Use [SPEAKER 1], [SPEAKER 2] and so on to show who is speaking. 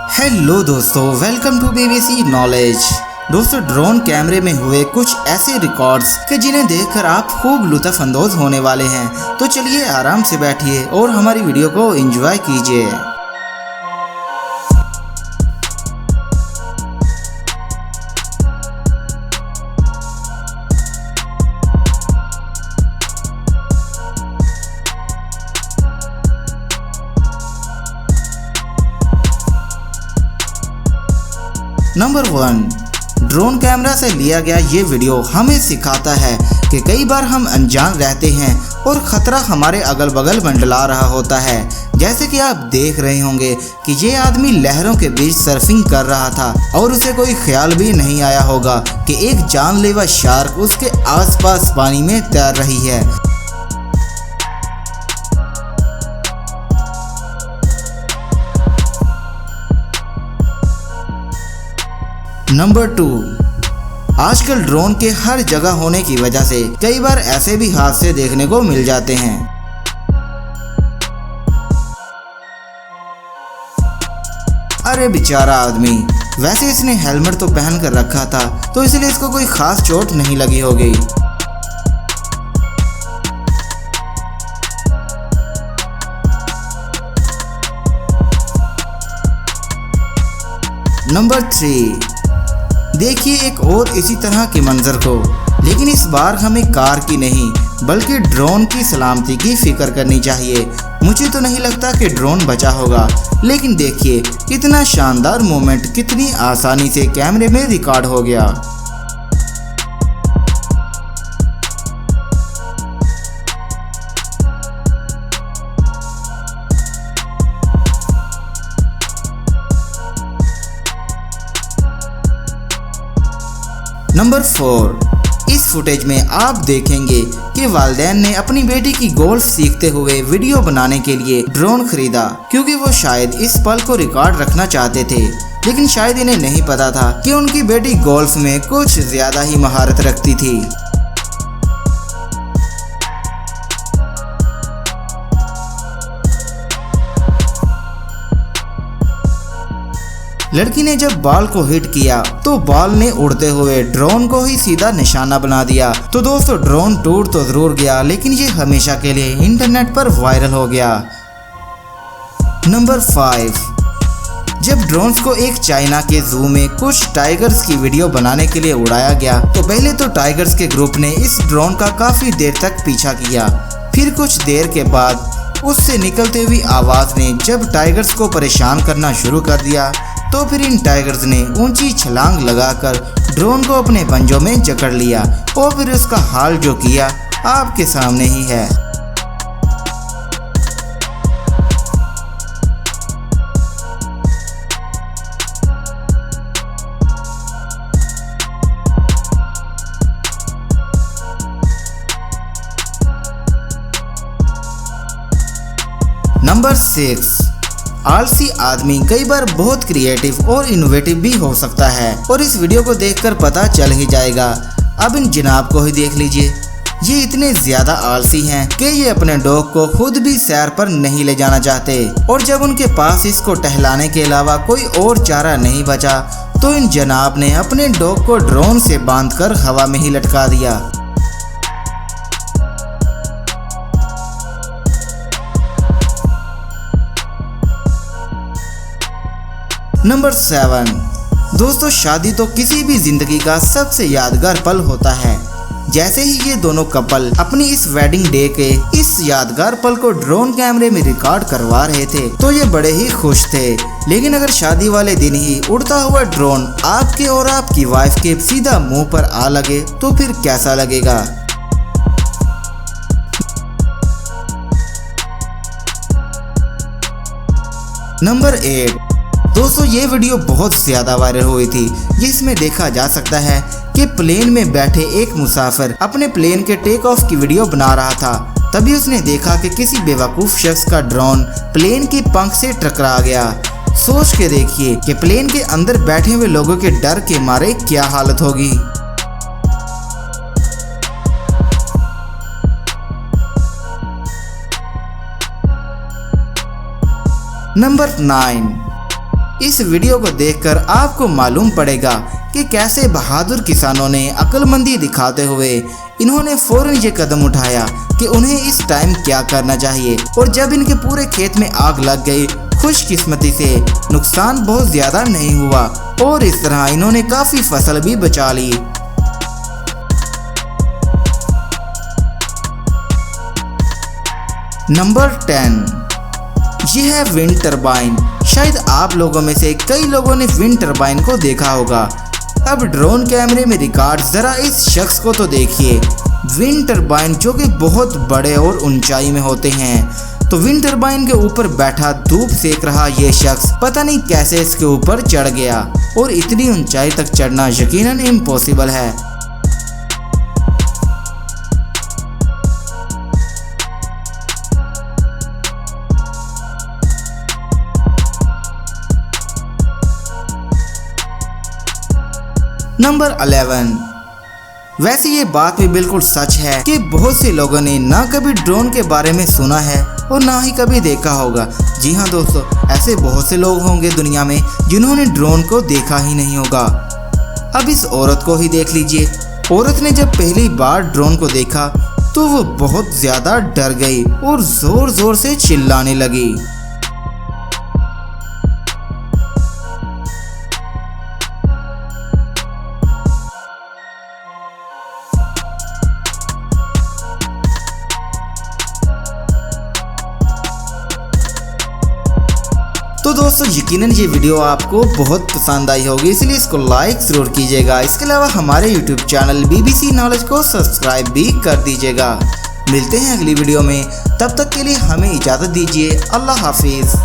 [SPEAKER 1] Hello दोस्तों, welcome to BBC knowledge. दोस्तों, drone कैमरे में हुए कुछ ऐसे रिकॉर्ड्स कि जिन्हें देखकर आप खूब लुत्फ अंदोज होने वाले हैं। तो चलिए आराम से बैठिए और हमारी वीडियो को एंजॉय कीजिए। नंबर 1, ड्रोन कैमरा से लिया गया ये वीडियो हमें सिखाता है कि कई बार हम अनजान रहते हैं और खतरा हमारे अगल बगल मंडला रहा होता है। जैसे कि आप देख रहे होंगे कि ये आदमी लहरों के बीच सर्फिंग कर रहा था और उसे कोई ख्याल भी नहीं आया होगा कि एक जानलेवा शार्क उसके आसपास पानी में तैर रही है। नंबर 2, आजकल ड्रोन के हर जगह होने की वजह से कई बार ऐसे भी हादसे देखने को मिल जाते हैं। अरे बेचारा आदमी, वैसे इसने हेलमेट तो पहन कर रखा था तो इसलिए इसको कोई खास चोट नहीं लगी होगी। नंबर 3, देखिए एक और इसी तरह के मंजर को, लेकिन इस बार हमें कार की नहीं बल्कि ड्रोन की सलामती की फिक्र करनी चाहिए। मुझे तो नहीं लगता कि ड्रोन बचा होगा, लेकिन देखिए कितना शानदार मोमेंट कितनी आसानी से कैमरे में रिकॉर्ड हो गया। नंबर 4, इस फुटेज में आप देखेंगे कि वालिदैन ने अपनी बेटी की गोल्फ सीखते हुए वीडियो बनाने के लिए ड्रोन खरीदा, क्योंकि वो शायद इस पल को रिकॉर्ड रखना चाहते थे। लेकिन शायद इन्हें नहीं पता था कि उनकी बेटी गोल्फ में कुछ ज्यादा ही महारत रखती थी। लड़की ने जब बॉल को हिट किया तो बॉल ने उड़ते हुए ड्रोन को ही सीधा निशाना बना दिया। तो दोस्तों, ड्रोन टूट तो जरूर गया, लेकिन ये हमेशा के लिए इंटरनेट पर वायरल हो गया। नंबर 5, जब ड्रोन्स को एक चाइना के जू में कुछ टाइगर्स की वीडियो बनाने के लिए उड़ाया गया तो पहले तो टाइगर्स के ग्रुप ने इस ड्रोन का काफी देर तक पीछा किया। फिर कुछ देर के बाद उससे निकलती हुई आवाज ने जब टाइगर्स को परेशान करना शुरू कर दिया तो फिर इन टाइगर्स ने ऊंची छलांग लगाकर ड्रोन को अपने पंजों में जकड़ लिया और फिर उसका हाल जो किया आपके सामने ही है। नंबर 6, आलसी आदमी कई बार बहुत क्रिएटिव और इनोवेटिव भी हो सकता है और इस वीडियो को देखकर पता चल ही जाएगा। अब इन जनाब को ही देख लीजिए, ये इतने ज्यादा आलसी हैं कि ये अपने डॉग को खुद भी सैर पर नहीं ले जाना चाहते और जब उनके पास इसको टहलाने के अलावा कोई और चारा नहीं बचा तो इन जनाब ने अपने डॉग को ड्रोन से बांधकर हवा में ही लटका दिया। नंबर 7, दोस्तों, शादी तो किसी भी जिंदगी का सबसे यादगार पल होता है। जैसे ही ये दोनों कपल अपनी इस वेडिंग डे के इस यादगार पल को ड्रोन कैमरे में रिकॉर्ड करवा रहे थे तो ये बड़े ही खुश थे। लेकिन अगर शादी वाले दिन ही उड़ता हुआ ड्रोन आपके और आपकी वाइफ के सीधा मुंह पर आ लगे तो फिर कैसा लगेगा। नंबर 8, दोस्तों, ये वीडियो बहुत ज्यादा वायरल हुई थी जिसमें देखा जा सकता है कि प्लेन में बैठे एक मुसाफिर अपने प्लेन के टेक ऑफ की वीडियो बना रहा था। तभी उसने देखा कि किसी बेवकूफ शख्स का ड्रोन प्लेन के पंख से टकरा गया। सोच के देखिए कि प्लेन के अंदर बैठे हुए लोगों के डर के मारे क्या हालत होगी। नंबर 9, इस वीडियो को देखकर आपको मालूम पड़ेगा कि कैसे बहादुर किसानों ने अक्लमंदी दिखाते हुए इन्होंने फौरन ये कदम उठाया कि उन्हें इस टाइम क्या करना चाहिए। और जब इनके पूरे खेत में आग लग गई, खुशकिस्मती से नुकसान बहुत ज्यादा नहीं हुआ और इस तरह इन्होंने काफी फसल भी बचा ली। नंबर 10, ये है विंड टरबाइन। शायद आप लोगों में से कई लोगों ने विंड टरबाइन को देखा होगा। अब ड्रोन कैमरे में रिकॉर्ड जरा इस शख्स को तो देखिए। विंड टरबाइन जो कि बहुत बड़े और ऊंचाई में होते हैं, तो विंड टरबाइन के ऊपर बैठा धूप सेक रहा ये शख्स पता नहीं कैसे इसके ऊपर चढ़ गया और इतनी ऊंचाई तक चढ़ना यकीनन इम्पॉसिबल है। नंबर 11, वैसे ये बात भी बिल्कुल सच है कि बहुत से लोगों ने ना कभी ड्रोन के बारे में सुना है और ना ही कभी देखा होगा। जी हाँ दोस्तों, ऐसे बहुत से लोग होंगे दुनिया में जिन्होंने ड्रोन को देखा ही नहीं होगा। अब इस औरत को ही देख लीजिए। औरत ने जब पहली बार ड्रोन को देखा तो वो बहुत ज़्यादा डर गई और ज़ोर ज़ोर से चिल्लाने लगी। तो दोस्तों यकीनन ये वीडियो आपको बहुत पसंद आई होगी, इसलिए इसको लाइक ज़रूर कीजिएगा। इसके अलावा हमारे YouTube चैनल BBC नॉलेज को सब्सक्राइब भी कर दीजिएगा। मिलते हैं अगली वीडियो में, तब तक के लिए हमें इजाज़त दीजिए। अल्लाह हाफिज़।